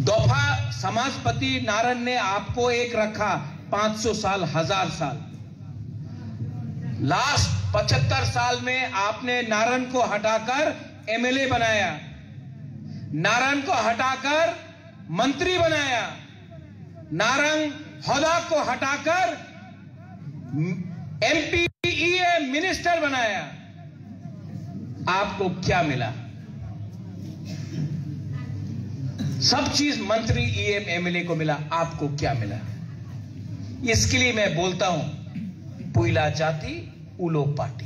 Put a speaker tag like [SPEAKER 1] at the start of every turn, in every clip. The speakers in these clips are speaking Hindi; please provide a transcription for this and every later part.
[SPEAKER 1] दफा समाजपति नारण ने आपको एक रखा 500 साल 1000 साल। लास्ट 75 साल में आपने नारण को हटाकर एमएलए बनाया, नारण को हटाकर मंत्री बनाया, नारण होदा को हटाकर एमपीईए मिनिस्टर बनाया। आपको क्या मिला? सब चीज मंत्री ईएम एमएलए को मिला, आपको क्या मिला? इसके लिए मैं बोलता हूं, पुइला जाति उलो पार्टी।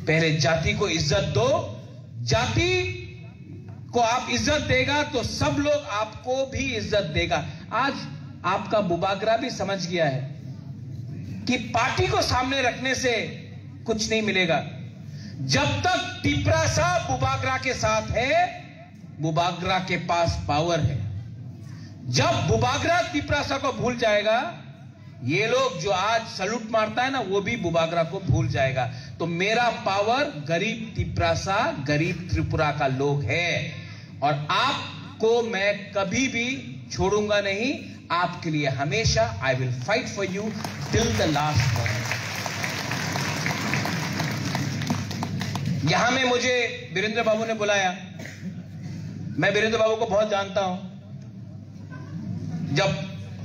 [SPEAKER 1] पहले जाति को इज्जत दो, जाति को आप इज्जत देगा तो सब लोग आपको भी इज्जत देगा। आज आपका बुबागरा भी समझ गया है कि पार्टी को सामने रखने से कुछ नहीं मिलेगा। जब तक टिपरासा बुबागरा के साथ है, बुबागरा के पास पावर है। जब बुबागरा टिपरासा को भूल जाएगा, ये लोग जो आज सलूट मारता है ना, वो भी बुबागरा को भूल जाएगा। तो मेरा पावर गरीब टिपरासा, गरीब त्रिपुरा का लोग है, और आपको मैं कभी भी छोड़ूंगा नहीं। आपके लिए हमेशा I will fight for you till the last moment. यहां में मुझे वीरेंद्र बाबू ने बुलाया। मैं वीरेंद्र बाबू को बहुत जानता हूं। जब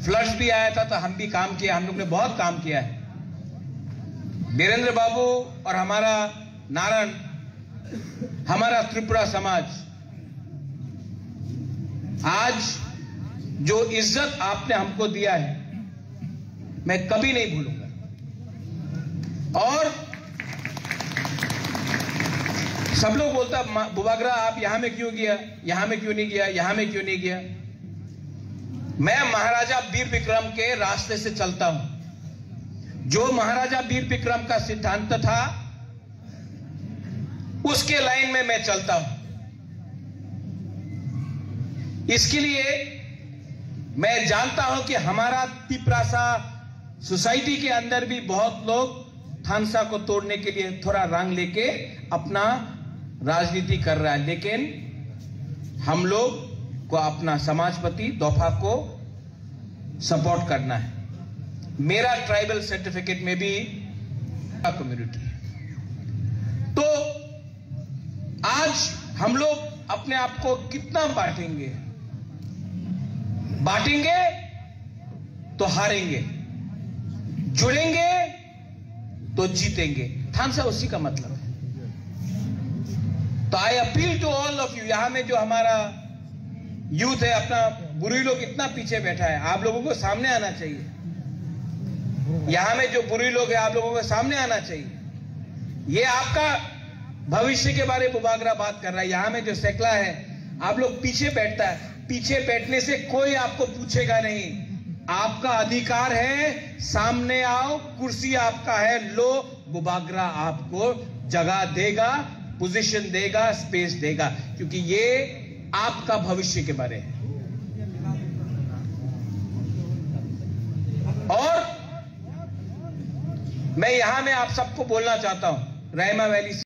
[SPEAKER 1] फ्लड्स भी आया था तो हम भी काम किया, हम लोग ने बहुत काम किया है। वीरेंद्र बाबू और हमारा नारण, हमारा त्रिपुरा समाज, आज जो इज्जत आपने हमको दिया है, मैं कभी नहीं भूलूंगा। और सब लोग बोलता बुबागरा आप यहां में क्यों गया, यहां में क्यों नहीं गया, यहां में क्यों नहीं गया। मैं महाराजा वीर विक्रम के रास्ते से चलता हूं। जो महाराजा वीर विक्रम का सिद्धांत था, उसके लाइन में मैं चलता हूं। इसके लिए मैं जानता हूं कि हमारा टिपरासा सोसाइटी के अंदर भी बहुत लोग थानसा को तोड़ने के लिए थोड़ा रंग लेके अपना राजनीति कर रहा है, लेकिन हम लोग को अपना समाजपति दफा को सपोर्ट करना है। मेरा ट्राइबल सर्टिफिकेट में भी कम्युनिटी है। तो आज हम लोग अपने आप को कितना बांटेंगे? बांटेंगे तो हारेंगे, जुड़ेंगे तो जीतेंगे। थानसा उसी का मतलब है। तो I appeal to all of you. यहां में जो हमारा यूथ है, अपना बुरी लोग इतना पीछे बैठा है, आप लोगों को सामने आना चाहिए। यहां में जो बुरी लोग हैं, आप लोगों को सामने आना चाहिए। ये आपका भविष्य के बारे में बुबागरा बात कर रहा है। यहां में जो सेकला है, आप लोग पीछे बैठता है। पीछे बैठने से कोई आपको पूछेगा नहीं। आपका अधिकार है, सामने आओ, कुर्सी आपका है, लो। बुबागरा आपको जगह देगा, पोजीशन देगा, स्पेस देगा, क्योंकि ये आपका भविष्य के बारे है। और मैं यहां में आप सबको बोलना चाहता हूं, रहमा वैली